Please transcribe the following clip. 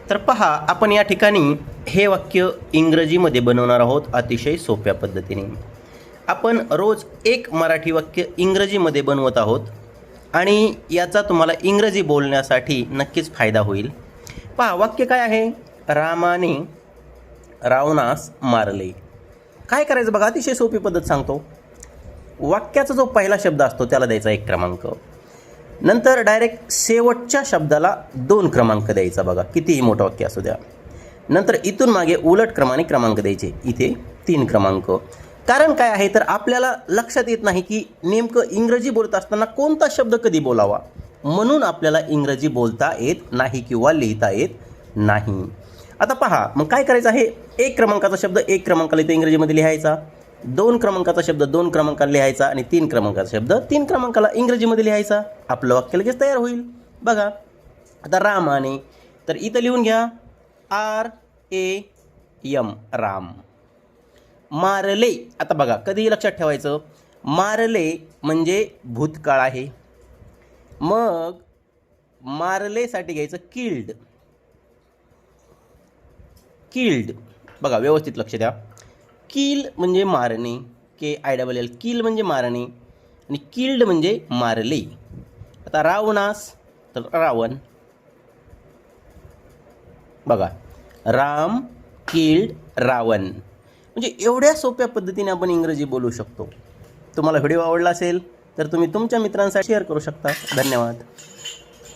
तर पहा, आपण या ठिकाणी हे वाक्य इंग्रजीमध्ये बनवणार आहोत अतिशय सोप्या पद्धतीने. आपण रोज एक मराठी वाक्य इंग्रजीमध्ये बनवत आहोत आणि याचा तुम्हाला इंग्रजी बोलण्यासाठी नक्कीच फायदा होईल. पहा, वाक्य काय आहे? रामाने रावणास मारले. काय करायचं बघा, अतिशय सोपी पद्धत सांगतो. वाक्याचा जो पहिला शब्द असतो त्याला द्यायचा 1 क्रमांक, नंतर डायरेक्ट शेवटच्या शब्दाला 2 क्रमांक द्यायचा. बघा, कितीही मोठं वाक्य असू द्या. नंतर इथून मागे उलट क्रमाने क्रमांक द्यायचे, इथे 3 क्रमांक. कारण काय आहे, तर आपल्याला लक्षात येत नाही की नेमकं इंग्रजी बोलत असताना कोणता शब्द कधी बोलावा, म्हणून आपल्याला इंग्रजी बोलता येत नाही किंवा लिहिता येत नाही. आता पहा, मग काय करायचं आहे? 1 क्रमांकाचा शब्द 1 क्रमांकाला इथे इंग्रजीमध्ये लिहायचा, 2 क्रमांकाचा शब्द 2 क्रमांकाला लिहायचा आणि 3 क्रमांकाचा शब्द 3 क्रमांकाला इंग्रजीमध्ये लिहायचा. आपलं वाक्य लगेच तयार होईल. बघा, आता रामाने, तर इथं लिहून घ्या RAM, राम. मारले, आता बघा कधीही लक्षात ठेवायचं, मारले म्हणजे भूतकाळ आहे. मग मारलेसाठी घ्यायचं किल्ड. बघा, व्यवस्थित लक्ष द्या. किल म्हणजे मारणे, KILL, किल म्हणजे मारणे, आणि किल्ड म्हणजे मारले. आता रावणास, तर रावण. बघा, राम किल्ड रावण. म्हणजे एवढ्या सोप्या पद्धतीने आपण इंग्रजी बोलू शकतो. तुम्हाला व्हिडिओ आवडला असेल तर तुम्ही तुमच्या मित्रांसाठी शेअर करू शकता. धन्यवाद.